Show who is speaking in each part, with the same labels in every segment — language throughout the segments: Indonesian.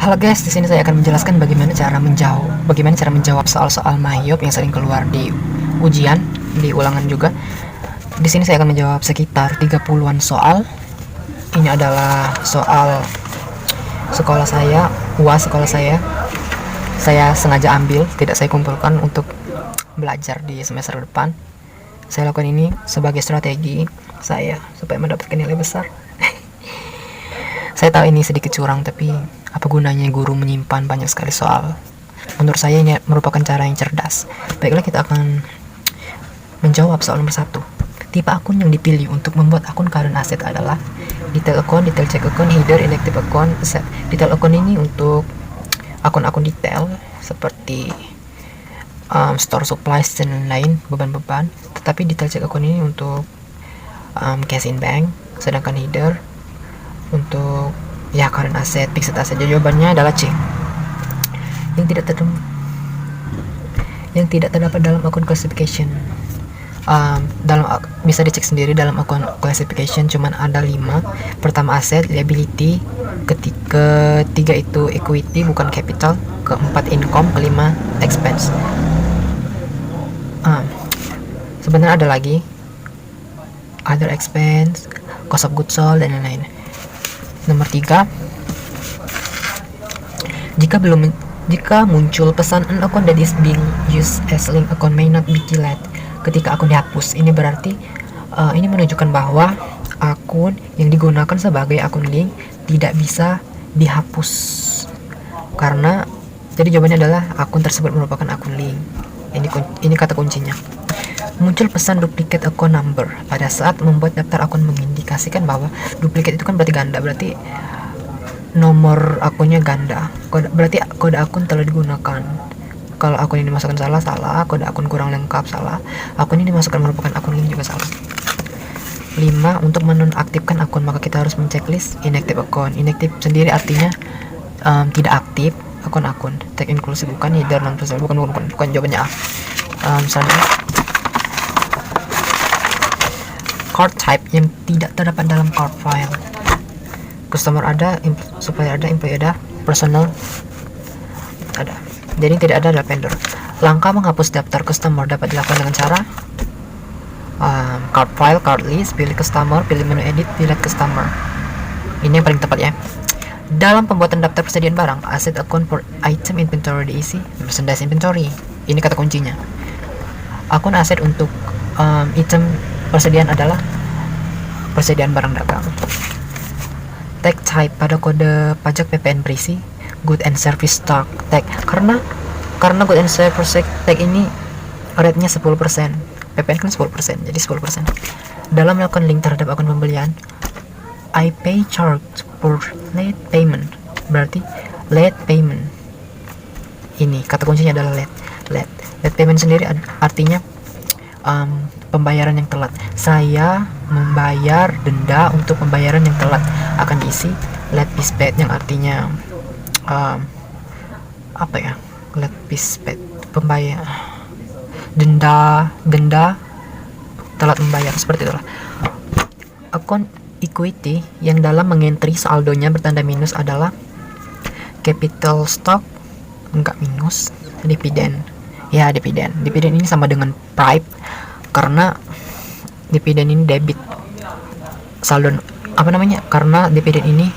Speaker 1: Halo guys, di sini saya akan menjelaskan bagaimana cara menjawab soal-soal Mahiyop yang sering keluar di ujian, di ulangan juga. Di sini saya akan menjawab sekitar 30-an soal. Ini adalah soal sekolah saya, UAS sekolah saya. Saya sengaja ambil, tidak saya kumpulkan untuk belajar di semester depan. Saya lakukan ini sebagai strategi saya supaya mendapatkan nilai besar. Saya tahu ini sedikit curang, tapi apa gunanya guru menyimpan banyak sekali soal? Menurut saya ini merupakan cara yang cerdas. Baiklah, kita akan menjawab soal nomor 1. Tipe akun yang dipilih untuk membuat akun current asset adalah detail account, detail check account, header, inactive account, set. Detail account ini untuk akun-akun detail seperti store supplies dan lain-lain, beban-beban. Tetapi detail check account ini untuk cash in bank, sedangkan header untuk ya current asset, fixed asset. Jawabannya adalah C. Yang tidak terdapat dalam akun classification. Bisa dicek sendiri dalam akun classification cuman ada 5. Pertama asset, liability, ketiga itu equity bukan capital, keempat income, kelima expense. Sebenarnya ada lagi other expense, cost of goods sold dan lain-lain. Nomor 3, jika muncul pesan an account that is being used as link account may not be deleted ketika akun dihapus, ini berarti ini menunjukkan bahwa akun yang digunakan sebagai akun link tidak bisa dihapus karena jadi jawabannya adalah akun tersebut merupakan akun link. Ini kata kuncinya. Muncul pesan duplicate account number pada saat membuat daftar akun mengindikasikan bahwa duplicate itu kan berarti ganda, berarti nomor akunnya ganda, berarti kode akun telah digunakan. Kalau akun ini dimasukkan salah, kode akun kurang lengkap salah, akun ini dimasukkan merupakan akun link juga salah. 5. Untuk menonaktifkan akun maka kita harus menceklis inactive account. Inactive sendiri artinya tidak aktif akun-akun. Tag inklusif bukan, header non personal bukan jawabannya A. Misalnya card type yang tidak terdapat dalam card file. Customer ada, supplier ada, employee ada, personal ada. Jadi tidak ada vendor. Langkah menghapus daftar customer dapat dilakukan dengan cara card file, card list, pilih customer, pilih menu edit, delete customer. Ini yang paling tepat ya. Dalam pembuatan daftar persediaan barang, asset account for item inventory diisi merchandise inventory. Ini kata kuncinya. Akun aset untuk item persediaan adalah persediaan barang dagang. Tag type pada kode pajak PPN berisi good and service stock tag karena good and service tag ini rate-nya 10%, PPN kan 10%, jadi 10%. Dalam melakukan link terhadap akun pembelian, I pay charge for late payment, berarti late payment. Ini kata kuncinya adalah late payment sendiri artinya pembayaran yang telat. Saya membayar denda untuk pembayaran yang telat, akan diisi late fees paid yang artinya late fees paid, pembayar denda telat membayar, seperti itulah. Akun equity yang dalam mengentri saldonya bertanda minus adalah capital stock, enggak minus, dividen. Ya, dividen ini sama dengan price karena dividen ini debit, saldo karena dividen ini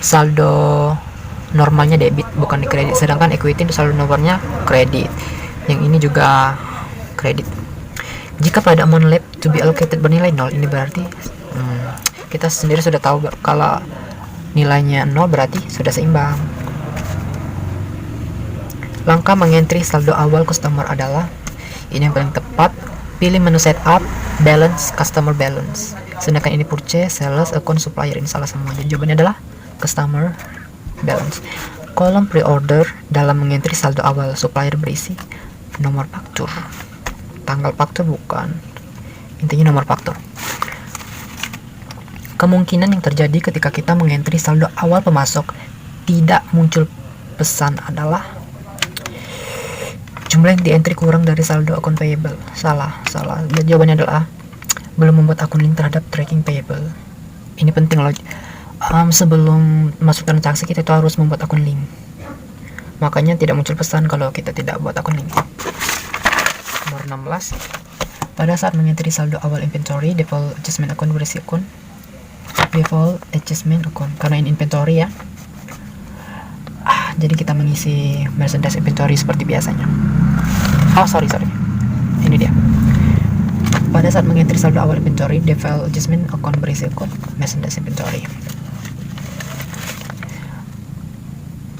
Speaker 1: saldo normalnya debit bukan di kredit, sedangkan equity itu saldo normalnya kredit. Yang ini juga kredit. Jika pada amount left to be allocated bernilai 0, ini berarti kita sendiri sudah tahu kalau nilainya 0 berarti sudah seimbang. Langkah mengentri saldo awal customer adalah ini yang paling tepat. Pilih menu setup, balance, customer balance. Sedangkan ini purchase, sales, account, supplier, ini salah semua. Jadi jawabannya adalah customer balance. Kolom pre-order dalam mengentri saldo awal supplier berisi nomor faktur. Tanggal faktur bukan, intinya nomor faktur. Kemungkinan yang terjadi ketika kita mengentri saldo awal pemasok tidak muncul pesan adalah jumlah yang di-entry kurang dari saldo akun payable. Salah. Jawabannya adalah A. Belum membuat akun link terhadap tracking payable. Ini penting loh. sebelum masuk transaksi kita itu harus membuat akun link, makanya tidak muncul pesan kalau kita tidak buat akun link. Nomor 16, pada saat mengentry saldo awal inventory, default adjustment akun berisi akun, default adjustment akun, karena ini inventory ya, jadi kita mengisi merchandise inventory seperti biasanya. Sorry, ini dia. Pada saat mengentry saldo awal inventory, default adjustment akun berisi akun merchandise inventory.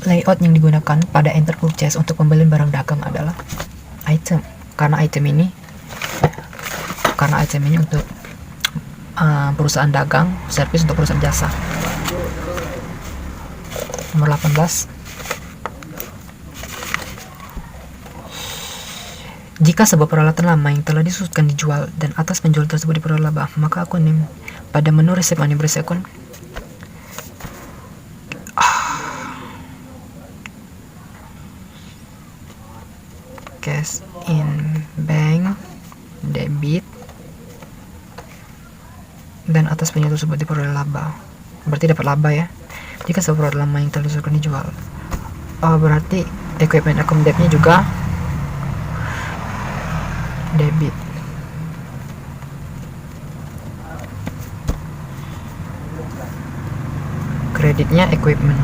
Speaker 1: Layout yang digunakan pada enter purchase untuk pembelian barang dagang adalah item, karena item ini untuk perusahaan dagang, service untuk perusahaan jasa. Nomor 18, jika sebuah peralatan lama yang telah disusun dijual dan atas penjual tersebut diperoleh laba, maka akun name pada menu resep money berisi akun cash in bank debit dan atas penjual tersebut diperoleh laba, berarti dapat laba ya. Jika sebuah peralatan lama yang telah disusun dijual, berarti equipment account debitnya juga debit. Kreditnya equipment.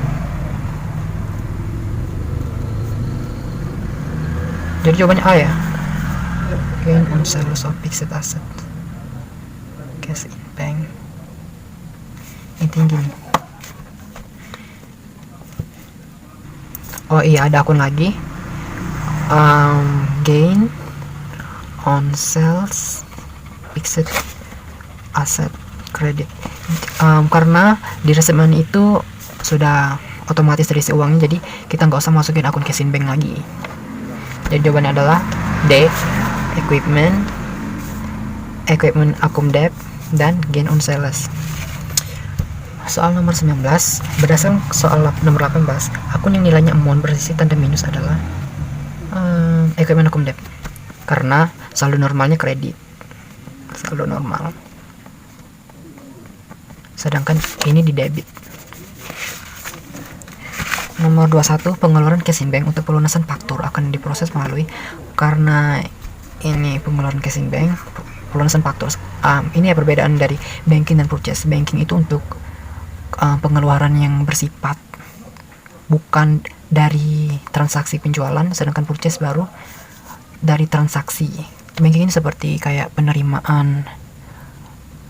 Speaker 1: Jadi jawabannya A ya. Gain on sales of fixed asset. Cash in bank. Intinya gini. Oh iya, ada akun lagi. Gain on sales fixed asset credit, karena di resep money itu sudah otomatis terisi uangnya, jadi kita nggak usah masukin akun cash in bank lagi. Jadi jawabannya adalah D, equipment account debt dan gain on sales. Soal nomor 19, berdasarkan soal nomor 18, akun yang nilainya amount berisi tanda minus adalah equipment account debt, karena saldo normalnya kredit, saldo normal, sedangkan ini di debit. Nomor 21, pengeluaran cash in bank untuk pelunasan faktur akan diproses melalui, karena ini pengeluaran cash in bank, pelunasan faktur. Ini ya perbedaan dari banking dan purchase. Banking itu untuk pengeluaran yang bersifat bukan dari transaksi penjualan, sedangkan purchase baru dari transaksi. Banking ini seperti kayak penerimaan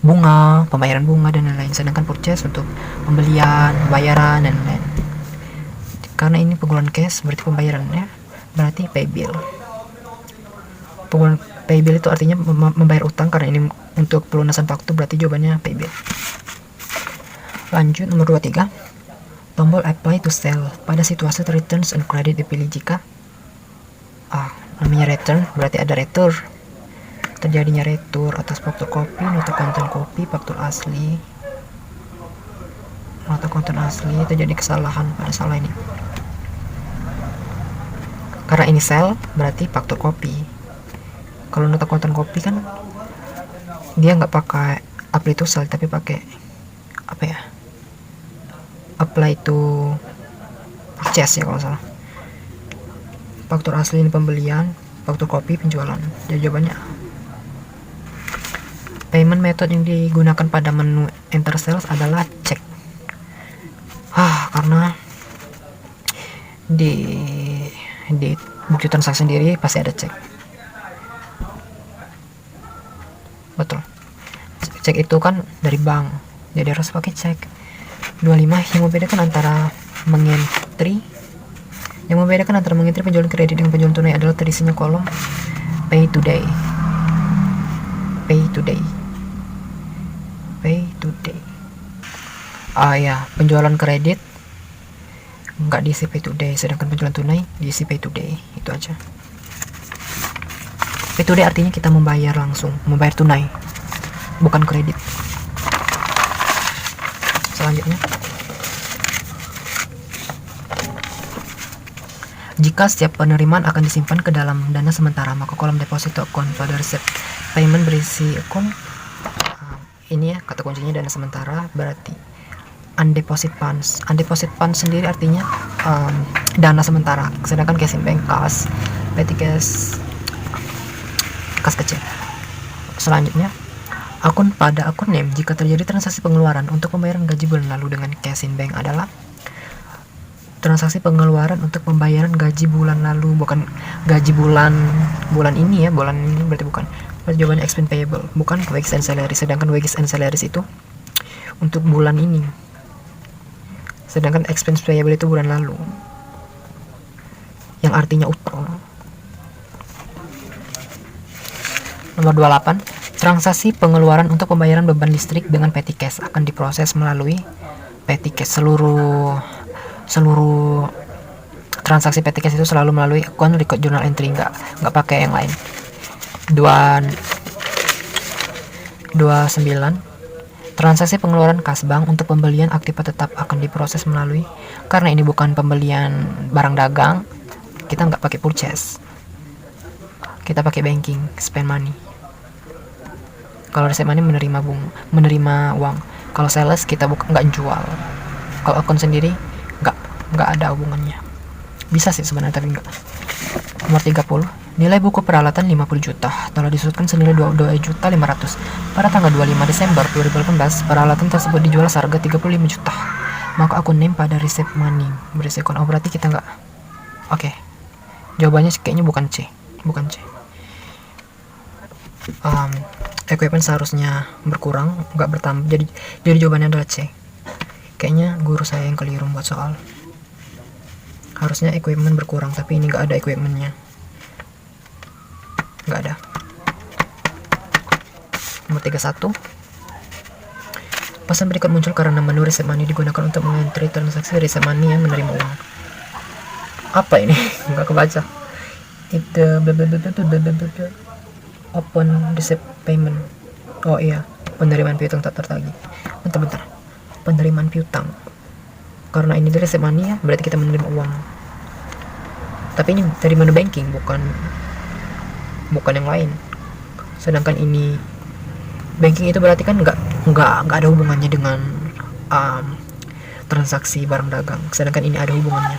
Speaker 1: bunga, pembayaran bunga dan lain-lain, sedangkan purchase untuk pembelian, pembayaran dan lain-lain. Karena ini pengeluaran cash, berarti pembayarannya berarti pay bill. Pengeluaran pay bill itu artinya membayar utang, karena ini untuk pelunasan faktur, berarti jawabannya pay bill. Lanjut, nomor 23, tombol apply to sell pada situasi returns and credit dipilih jika namanya return, berarti ada retur, terjadinya retur atas faktur kopi, nota konten kopi, faktur asli, nota konten asli, terjadi kesalahan pada salah ini. Karena ini sell, berarti faktur kopi. Kalau nota konten kopi kan dia nggak pakai apply to sell, tapi pakai apa ya, apply to purchase ya kalau salah. Faktur asli ini pembelian, faktur kopi penjualan. Jadi jawabannya payment method yang digunakan pada menu enter sales adalah cek. Karena di bukti transaksi sendiri pasti ada cek. Betul. Cek itu kan dari bank, jadi harus pakai cek. 25, yang membedakan antara mengentry penjualan kredit dengan penjualan tunai adalah terisinya kolom pay today. Penjualan kredit nggak diisi pay today, sedangkan penjualan tunai diisi pay today. Itu aja. Pay today artinya kita membayar langsung, membayar tunai, bukan kredit. Selanjutnya, jika setiap penerimaan akan disimpan ke dalam dana sementara, maka kolom deposito account pada resep payment berisi account ini ya, kata kuncinya dana sementara, berarti undeposit funds. Undeposit funds sendiri artinya dana sementara, sedangkan cash in bank kas, petty cash, kas kecil. Selanjutnya, pada akun name jika terjadi transaksi pengeluaran untuk pembayaran gaji bulan lalu dengan cash in bank adalah transaksi pengeluaran untuk pembayaran gaji bulan lalu, bukan gaji bulan ini ya, bulan ini berarti bukan. Jawabannya expense payable, bukan wages and salary. Sedangkan wages and salaries itu untuk bulan ini, sedangkan expense payable itu bulan lalu, yang artinya utang. Nomor 28, transaksi pengeluaran untuk pembayaran beban listrik dengan petty cash akan diproses melalui petty cash. Seluruh transaksi petty cash itu selalu melalui akun record journal entry, nggak pakai yang lain. 29, transaksi pengeluaran kas bank untuk pembelian aktiva tetap akan diproses melalui, karena ini bukan pembelian barang dagang, kita nggak pakai purchase, kita pakai banking, spend money. Kalau receive money menerima uang. Kalau sales kita nggak jual. Kalau akun sendiri nggak ada hubungannya. Bisa sih sebenarnya tapi nggak. Nomor 30, nilai buku peralatan 50 juta telah disusutkan senilai 2.500.000 pada tanggal 25 Desember 2018. Peralatan tersebut dijual seharga 35 juta. Maka akun name pada receive money berisi akun. Berarti kita nggak. Oke. Jawabannya kayaknya bukan C. Equipment seharusnya berkurang, nggak bertambah. Jadi jawabannya adalah C. Kayaknya guru saya yang keliru buat soal. Harusnya equipment berkurang, tapi ini nggak ada equipmentnya. Nggak ada. Nomor 31, pesan berikut muncul karena menu receive money digunakan untuk mengentry transaksi receive money yang menerima uang. Apa ini? Nggak kebaca. Itu open receipt payment. Oh iya, penerimaan piutang tak tertagih. Bentar. Penerimaan piutang. Karena ini dari receipt money ya, berarti kita menerima uang. Tapi ini dari mana banking, bukan yang lain. Sedangkan ini banking itu berarti kan nggak ada hubungannya dengan transaksi barang dagang. Sedangkan ini ada hubungannya.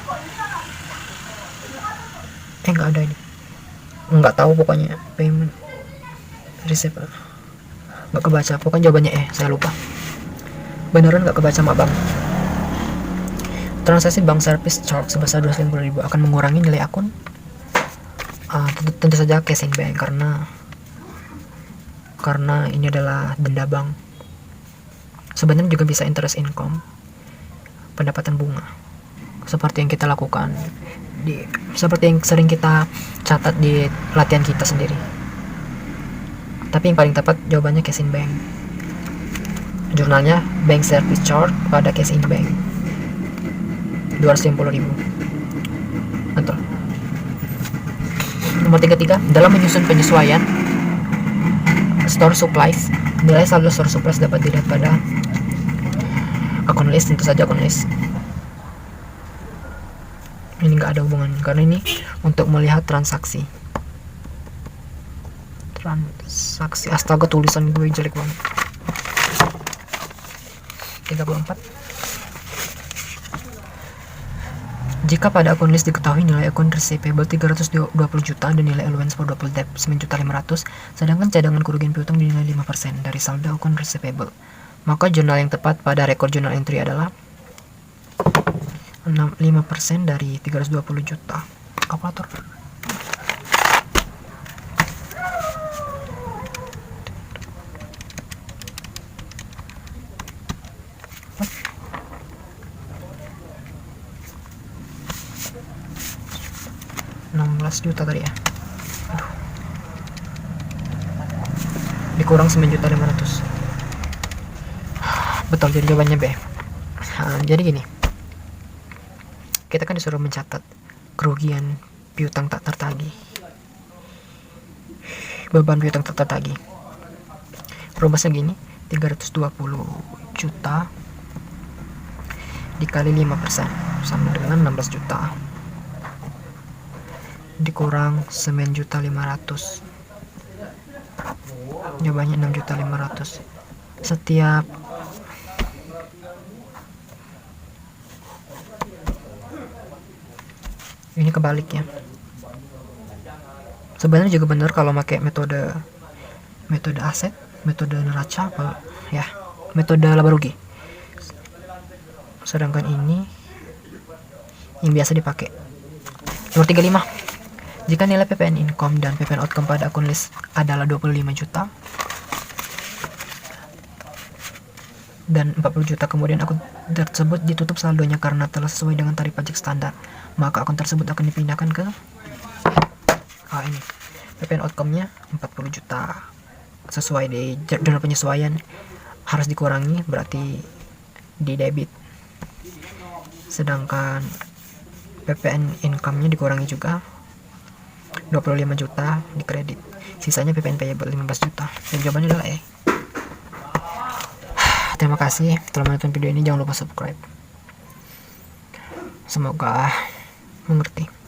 Speaker 1: Nggak ada ini. Nggak tahu pokoknya payment receipt. Nggak kebaca. Pokoknya jawabannya saya lupa. Beneran nggak kebaca mak bang. Transaksi bank service charge sebesar 250.000 akan mengurangi nilai akun. Tentu saja cash in bank karena ini adalah denda bank. Sebenarnya juga bisa interest income, pendapatan bunga, seperti yang kita lakukan seperti yang sering kita catat di latihan kita sendiri. Tapi yang paling tepat jawabannya cash in bank. Jurnalnya bank service charge pada cash in bank 250.000. Betul. Nomor 33, dalam menyusun penyesuaian store supplies, nilai saldo store supplies dapat dilihat pada akun list. Tentu saja akun list. Ini nggak ada hubungan karena ini untuk melihat transaksi. Astaga, tulisan gue jelek banget. 34, jika pada akun list diketahui nilai akun receivable 320 juta dan nilai allowance for double debt 9.500.000, sedangkan cadangan kerugian piutang dinilai 5% dari saldo akun receivable, maka jurnal yang tepat pada record journal entry adalah 5% dari 320 juta. Kalkulator. Juta tadi ya. Aduh. Dikurang 9.500.000. Betul, jadi jawabannya B. Jadi gini, kita kan disuruh mencatat kerugian piutang tak tertagih, beban piutang tak tertagih. Rumusnya gini, 320 juta dikali 5% sama dengan 16 juta dikurang 9.500.000. Jawabannya 6.500.000. Setiap Ini kebaliknya. Sebenarnya juga benar kalau pakai metode aset, metode neraca apa ya, metode laba rugi. Sedangkan ini yang biasa dipakai. Nomor 35. Jika nilai PPN income dan PPN outcome pada akun list adalah 25 juta dan 40 juta, kemudian akun tersebut ditutup saldonya karena telah sesuai dengan tarif pajak standar, maka akun tersebut akan dipindahkan ke ini. PPN outcome-nya 40 juta. Sesuai di jurnal penyesuaian harus dikurangi, berarti di debit. Sedangkan PPN income-nya dikurangi juga 25 juta di kredit. Sisanya PPN payable 15 juta. Dan jawabannya adalah E. Terima kasih telah menonton video ini. Jangan lupa subscribe. Semoga mengerti.